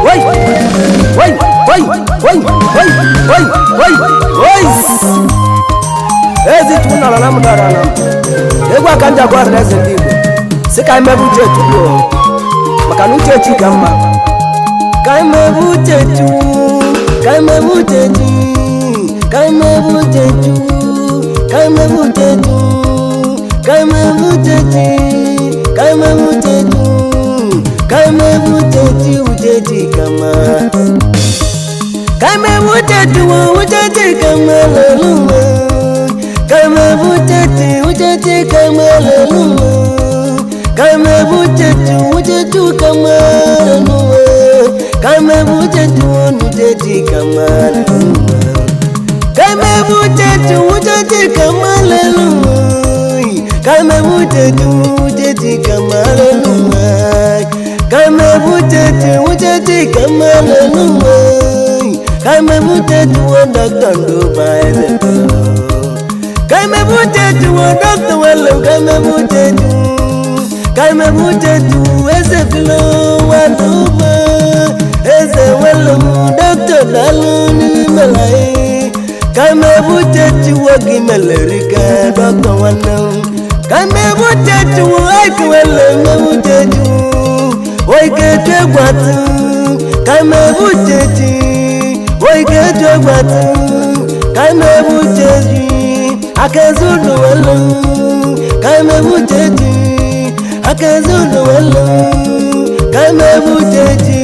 Wait. Ezi tuna la namdara nam. Egwa kanja kwa reze ndigo. Sika imebuje tu. Makanuche chikamba. Kaimebuje tu. Kaimebuje tu. Kaimebuje tu. Kaimebuje tu. Kaimebuje tu. Kaimebuje tu. Kaimebuje tu ujeji kama. Kaimebuje tu ujeji kama leluma. Kaimebuje tu ujeji kama leluma. Kaimebuje tu ujeji kama leluma. Kaimebuje tu ujeji kama leluma. Kaimebuje tu ujeji kama leluma. Kaimebuje tu ujeji kama leluma. Kaimebuje tu ujeji kama leluma. Kaimebuje tu ndakando baile. Kaimebuje tu ndakando wala kaimebuje tu. Kaimebuje tu eze filo wanuma. Eze wala ndakando daluni malai. Kaimebuje tu wagimelerika ndakando wanum. Kaimebuje tu aikwele mebuje tu. Oikete gwatu. Kaimebuje tu. Oikete gwatu. Kaimebuje tu. Akezudu welu. Kaimebuje tu. Akezudu welu. Kaimebuje tu.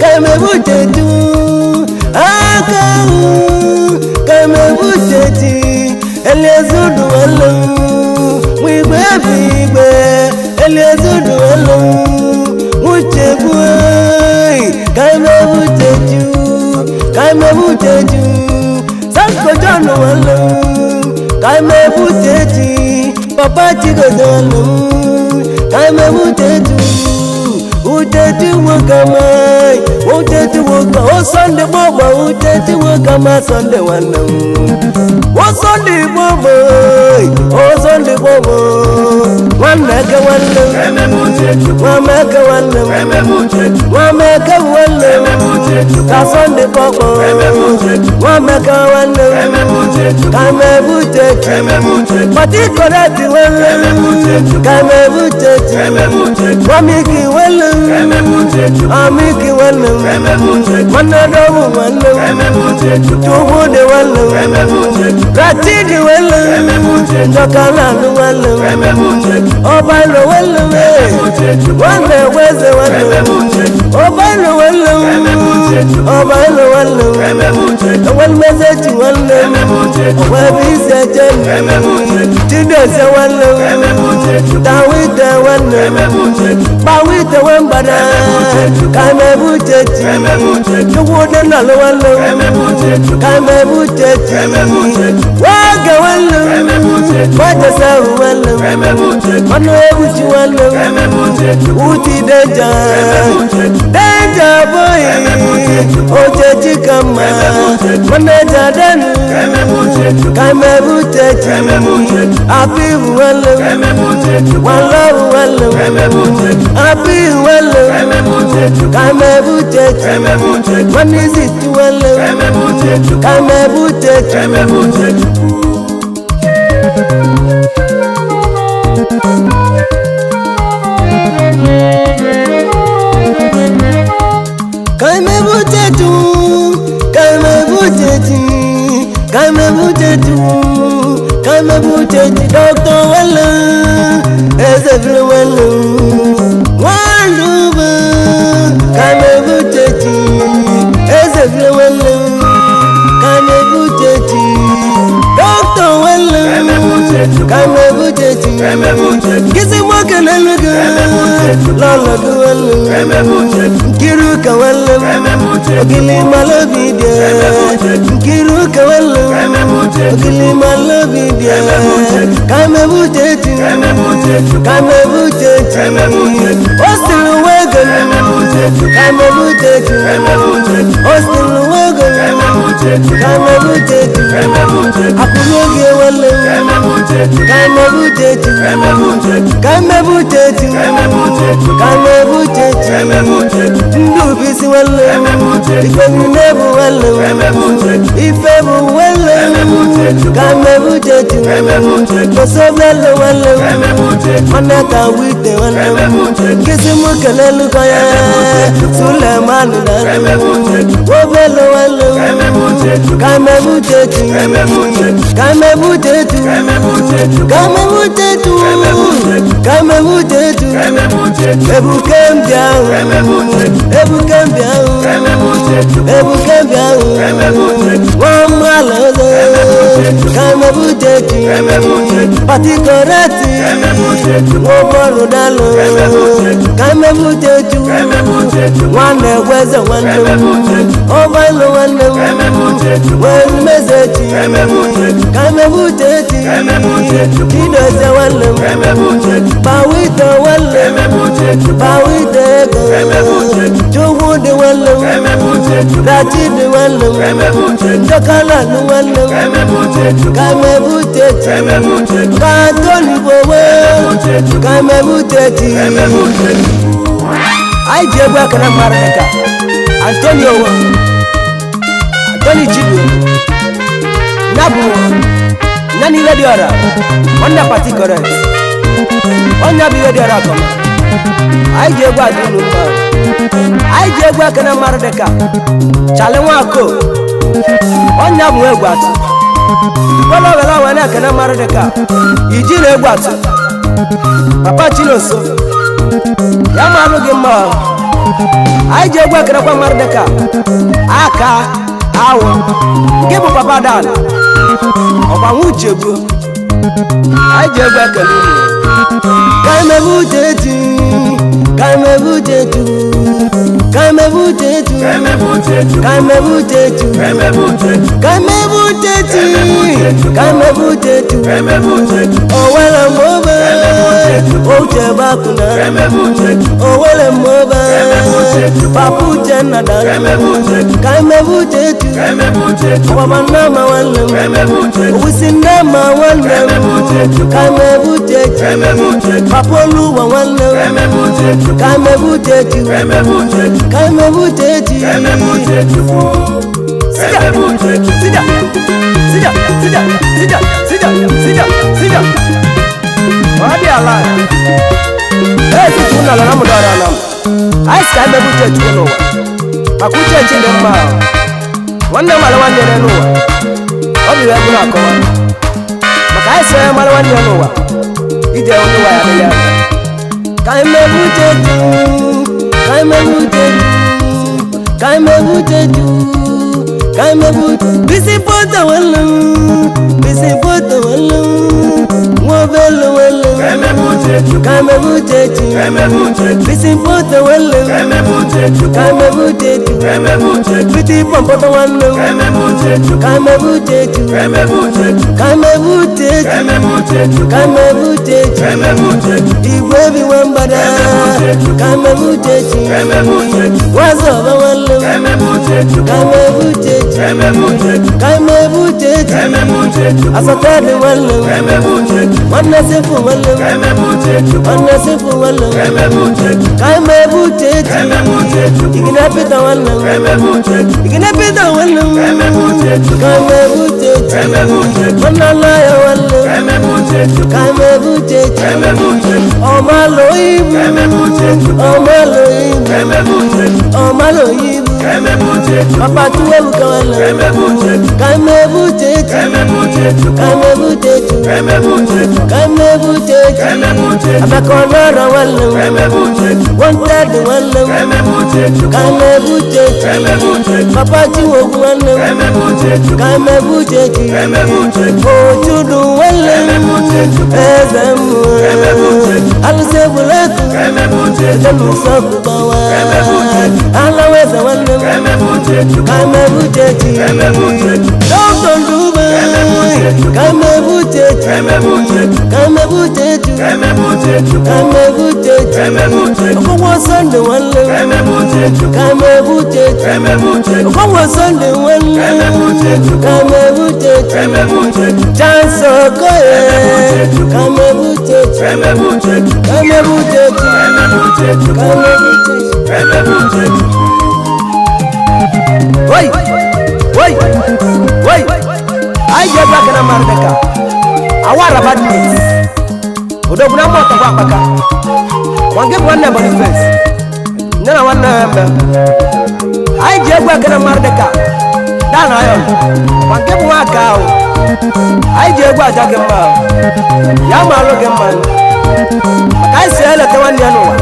Kaimebuje tu. Kaimebuje tu. Eliezudu welu. Mwigwe bigwe. Eliezudu welu. Muchebwe. Kaimebuje tu. Kaimebuje tu. Sankojono welu. Kaimebuje tu. Papa chigodonu. Kaimebuje tu. Uteti wakamai. Uteti waka. O Sunday boba. Uteti wakama Sunday wanam. O Sunday boba. O Sunday boba. Wameka wanam. Wameka wanam. Wameka wanam. Ka Sunday boba. Wameka wanam. Kaimebuje tu. Pati korati wanam. Kaimebuje tu. Wamiki wanam. Amiki wanam. Manadomu wanam. Tubude wanam. Ratidi wanam. Ndokalanu wanam. Obalo wanam. Wane weze wanam. Obalo wanam. Obalo wanam. Walmezeti wanam. Wabisa jani. Tidose wanam. Tawita wanam. Bawita wambada. Kaimebuje tu. Tubude nalo wanam. Kaimebuje tu. Waga wanam. Waja sahu wanam. Mano ebuchi wanam. Uti deja. Deja boy. Ojeji kama. Maneja danu. Kaimebuje tu. Abihu wanam. Wallahu wanam. Abihu wanam. Kaimebuje tu. Maniziti wanam. Kaimebuje tu. Kaimebuje tu. Kaimebuje tu. Kaimebuje tu. Kaimebuje tu. Doctor wala. Ezefle wala. Waluba. Kaimebuje tu. Ezefle wala. Kaimebuje tu. Doctor wala. Kaimebuje tu. Kisi mwaka naluga. Lalaga wala. Kiruka wala. Ogili malavidia. Kiruka wala. Ogili malavidia. Kaimebuje tu. Kaimebuje tu. Ostilu wagon. Kaimebuje tu. Ostilu wagon. Kaimebuje tu. Akunoge wala. Ndubisi wale ifebu nebu wale ifebu wale kamebutetu kosobele wale manaka wite wale kisimu kelelu kaya Sulemanu dale wobele wale kamebutetu ebukembiao wamalazo kamebutetu patikorati woborudalo kamebutetu wane weze wane obalo wane wemezeti kamebutetu kidoze wane bawito wane bawitego juhudi wane rachidi wane jokalanu wane kamebutetu katoli bowe kamebutetu ai jegwa kana maraka Antonio Chibu Nabu Nani Lediora Wanda party correct Wanda bi Lediora koma ai jegwa dunu ma ai jegwa kana maraka chale wako Wanda bu egwatu wala wala wana kana maraka ijile egwatu Papa Chinoso Yama no gemma ai jegwa kana kwa mardaka aka awo ngebo papa dal oba wujebu ai jegwa kana kamebutetu owele moba oje bakuna owele moba papu jenna dal kamebutetu wamanama wale usinama wale kamebutetu papolu wale kamebutetu Sida. Wadi Allah. Tuna la namu dara namu. Aska kamebutetu no. Akuche chinde ma. Wanda mala wande no. Obi wa kuna ko. Maka ese mala wande no wa. Ide onu wa ya. Kamebutetu. Bisi pota wala Wobelo wala Kamebutetu Bisi pota wala Kamebutetu Biti pompota wala Kamebutetu Igwebi wambada Kamebutetu Wazoba wala Kamebutetu Asatade wala Wanasifu wala Wanasifu wala Kamebutetu Iginapita wala Iginapita wala Kamebutetu Wanalaya wala Kamebutetu Omaloibu Omaloibu Papa tuwebu kawala Kamebutetu Abakonora wala Wanted wala Kamebutetu Papa tuwebu wala Kamebutetu Ochudu wala Ezemu Alusebulatu Zemusoku bawa Alaweza wala Kamebutetu Don't do Kamebutetu Okowo Sunday wale Kamebutetu Okowo Sunday wale Kamebutetu Chanso koye Oi, oi, oi. I get back in America. I want about this. Udah pernah mau tak apa-apa. Wangi bukan nama defense. Nana wana number. I get back in America. Dan ayo. Wangi bukan kau. I get back jaga mal. Ya malu gemban. Makai sela kawan dia nuwa.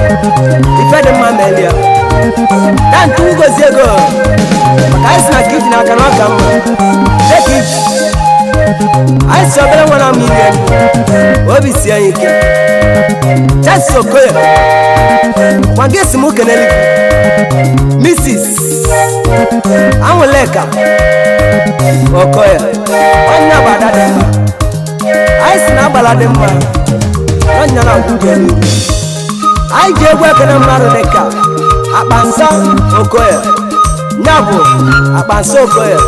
Ifade mamelia. Dan tugo zego. Makai sna kiti na kanwa kama. Take it. I saw the one I'm in. Obi si ayike. Just so clear. One gets smoke and Mrs. Amuleka. Okoya. On never that. I snap a lot of man. On your own. I gave work in a maroneca. Abansa Okoya. Nabo. Abanso Okoya.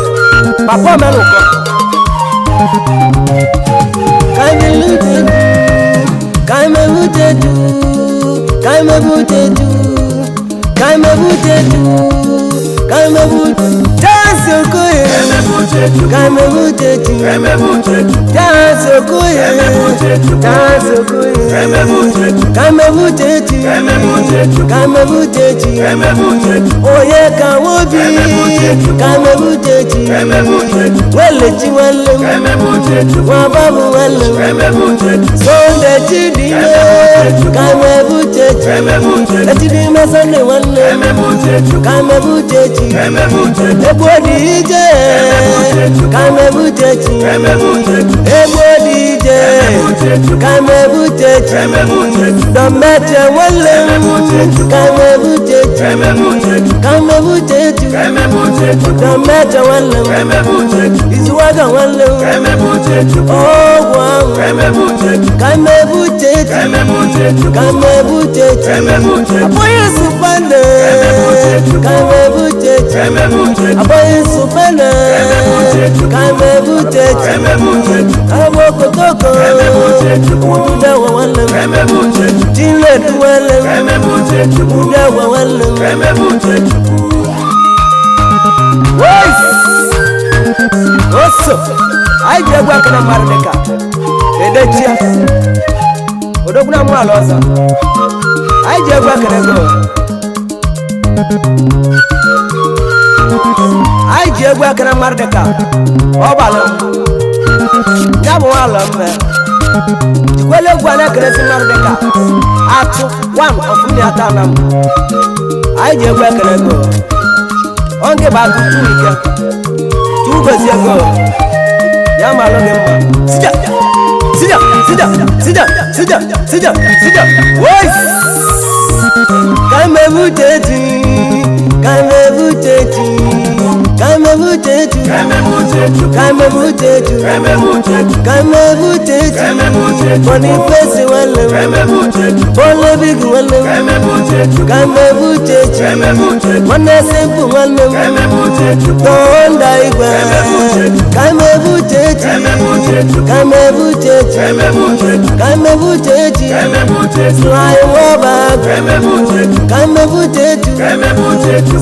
Papa Meluko. I just work in America. I just work in I just work in America. I just work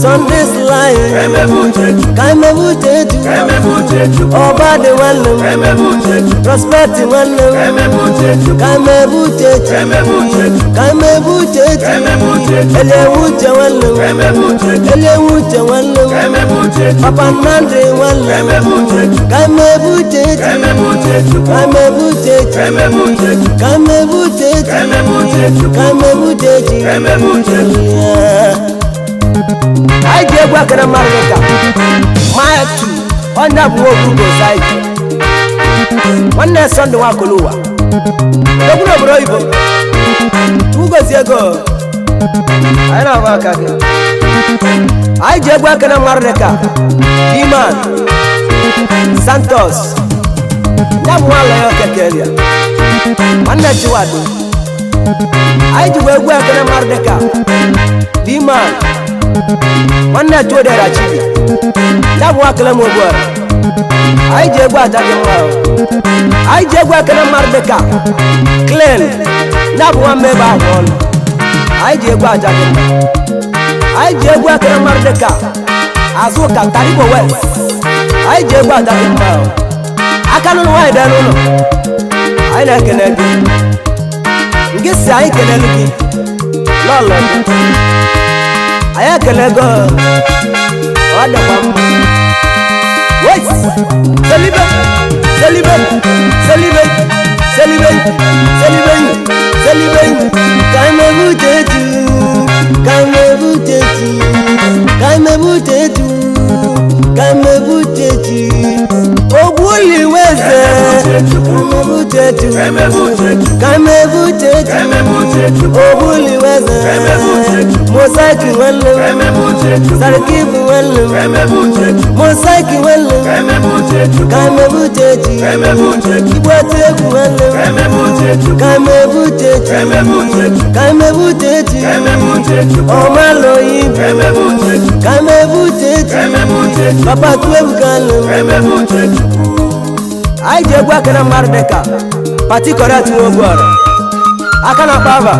Sunday slide, over the one, prosperity one, Papa Nandre one, I get work in America. My two on that walk to side. One day Sunday walk Lua. The Broibo. 2 years ago. I don't work again. I get work in America. Iman Santos. Never one like Kelia. One day you are. I do work in America. Iman. One night to the Rachi. That walk a little more. anyị ji egwu aja gị mma anyị ji egwu ekele mmadụ dịka clean na-abụ nwa ebe ahụ ọnụ anyị ji egwu aja gị mma anyị ji egwu ekele mmadụ dịka Azụka Taribo West anyị ji egwu aja gị mma aka n'ụlọ nwaanyị dị n'ụlọ anyị na-ekele gị ngị si anyị kelelu gị n'ụlọ gị anyị ekele gị ọ dịkwa mma wait celebrate celebrate celebrate celebrate celebrate celebrate kame butetu kame butetu kame butetu kame butetu obuli weze kame butetu kame butetu obuli weze mosaki wale sarkibu wale mosaki wale kame butetu ibwategu wale kame butetu kame butetu omalo ibu kame butetu papa tuebu kale anyị ji egwu akana mmadụ dịka pati kọrịa tinwogwara aka na kpava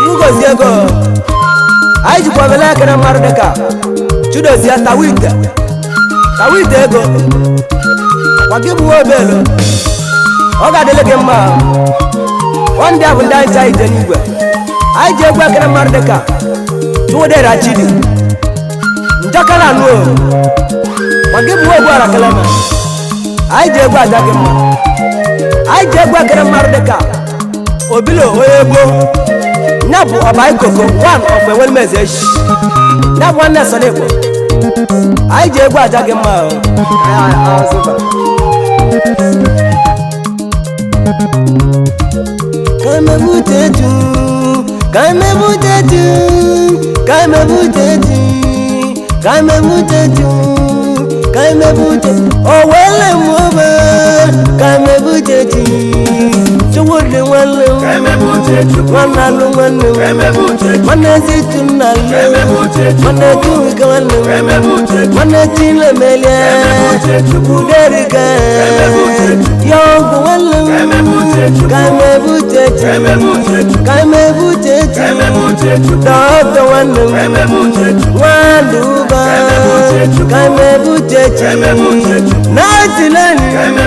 ngozi ego anyị jikwa obele akana mmadụ dịka Chudozie Tawite ego kwa gị bụ obelo ọ ga-adịle gị mma ndị a bụ ndị anyị cha ije n'igwe anyị ji egwu akana mmadụ dịka Chukwudera Chidi njakara anụ kwa gị bụ ogwara kalama anyị ji egwu aja gị mma anyị ji egwu akara mmadụ dịka Obilo onye gboo ya bụ ọba ikoko one of Enwelmeze echi ya bụ nwanne so n'Igbo anyị ji egwu aja gị mma kame butetu kame butetu kame butetu kame butetu kame butetu owele mwoba kame butetu chuwode wale wana lu wale wana zitu nale wana tuwika wale wana tile melia kuderika yongu wale kame butetu kame butetu dodo wale waluba kame butetu natilani kame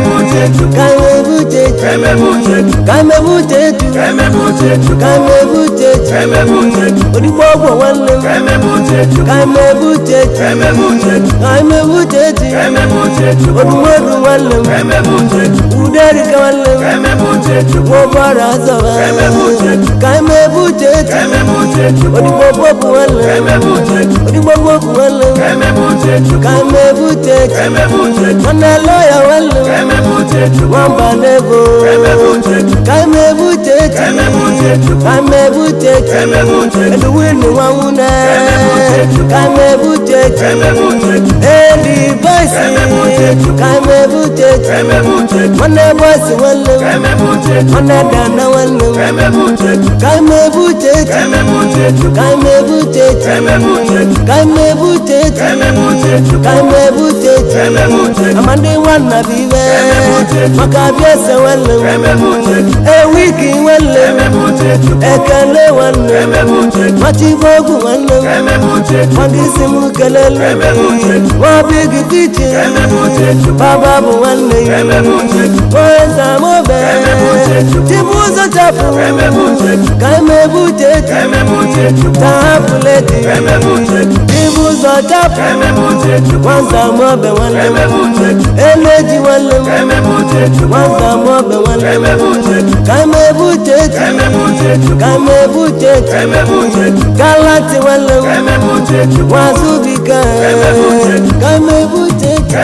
butetu kame butetu kame butetu odigbogbo wale kame butetu kame butetu odimodu wale uderika wale wobara azaba kame butetu odigbogbo wale odigbogbo wale kame butetu wana loya wale wamba nebo kame butetu kame butetu eduwini wawuna kame butetu eli basi kame butetu wana basi wale wana dana wale kame butetu kame butetu kame butetu kame butetu amande wana bibe makabiese wale ewiki wale ekele wale machibogu wale magisimu kelele wabigi tichi bababu wale weza mobe tibuzo chapu kame butetu tapuleti tibuzo chapu wanza mobe wale eleji wale wanza mobe wale kame butetu kame butetu galati wale wazubika kame butetu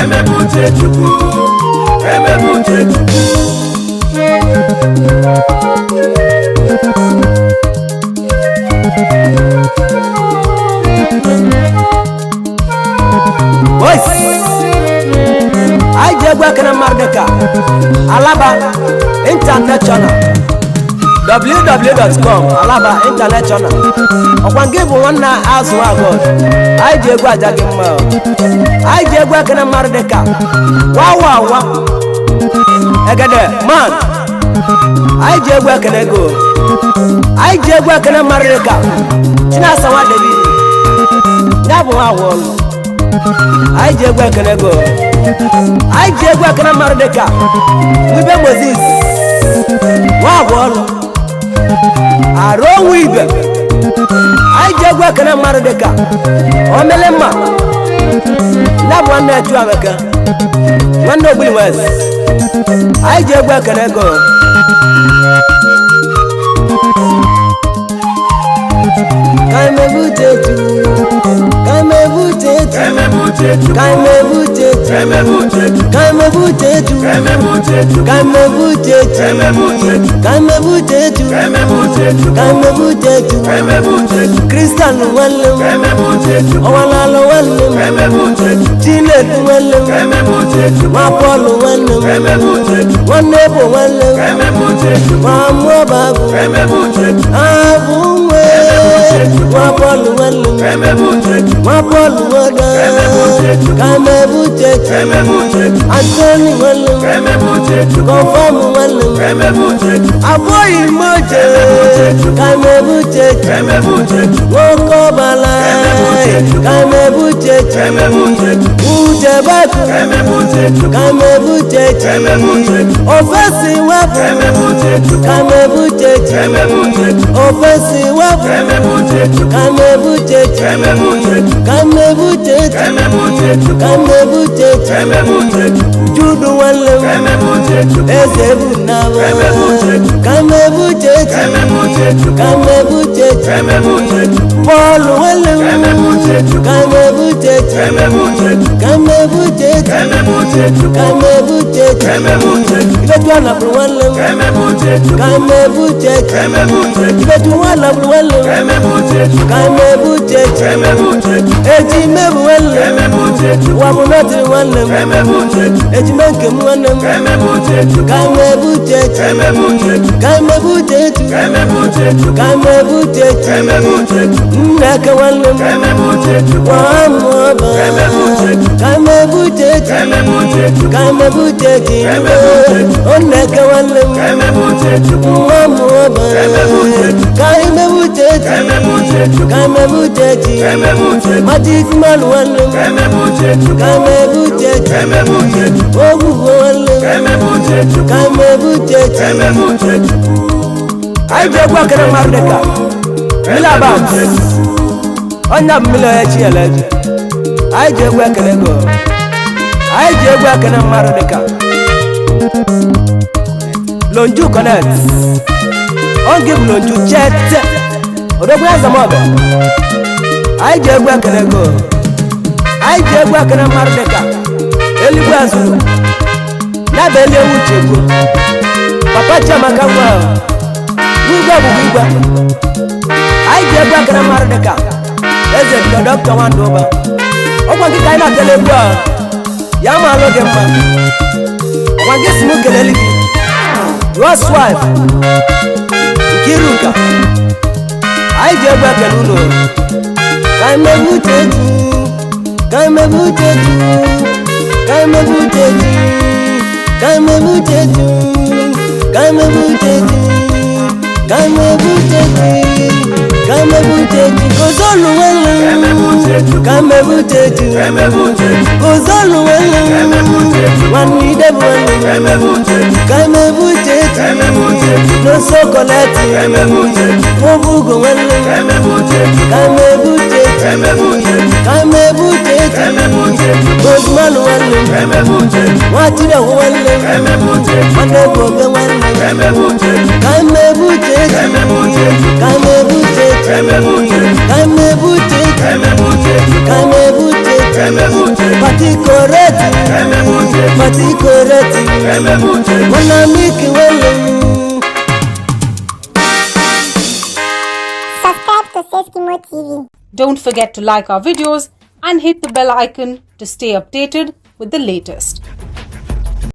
I jegwa kana mardeka Alaba International www.com Alaba International ọkwa nke bụ nwanna azụ agod anyị ji egwu aja gị mma anyị ji egwu ekene mmadụ dịka wa egede man anyị ji egwu ekene go anyị ji egwu ekene mmadụ dịka Chinasa nwa David ya bụ nwa ọlụ anyị ji egwu ekene go anyị ji egwu ekene mmadụ dịka Wibe Moses nwa ọlụ arụ ibe anyị ji egwu ekene mmadụ dịka omele mma ya bụ nwanne echu amaka nwanne Ogbili West anyị ji egwu ekene go Christian walum owalalo walum Chinet walum ma Paul walum wanebo walum ma Mobabu abu wa Paul walum ma Paul wada kamebuche Anthony walum confirm walum aboyi moje kamebuche woko balai kamebuche uje baku kamebuche ofesi wapu kamebuche ofesi wapu kamebuche judu walum ezebu nawo kamebuche Paul walum kamebuche ibetu ala bru walum kamebuche ibetu ala bru walum kamebuche eji mebu walum wamunati walum eji manke walum kamebuche nneke walum wamoba kamebuche onneke walum wamoba kamebuche magic man walum kamebuche ogugo walum kamebuche anyị ji egwu ekene mmadụ dịka Milabam onya mmilo ya chi eleji anyị ji egwu ekene go anyị ji egwu ekene mmadụ dịka Lonju Connect on give Lonju chete odogwu ya zamobe anyị ji egwu ekene go anyị ji egwu ekene mmadụ dịka Eligwe Azulu ya bụ eli ewu chegbu Papa Chiamaka nwa Igwe bụ igwe anyị ji egwu ekene mmadụ dịka eze dịka Dr. Nwandoba ọkwa nke ka anyị na-atele egwu a ya ma alụ gị mma ọkwa nke si m kelele gị your wife Nkiruka anyị ji egwu ekene ụlọ Kamebucheji kozolu welu Kamebucheji kozolu welu Wanide welu Kamebucheji no sokoleti Mobugo welu Kamebucheji Bozman welu Watida welu Wanebobe welu Pati koreti Monamiki welu. Subscribe to Seskimo TV. Don't forget to like our videos and hit the bell icon to stay updated with the latest.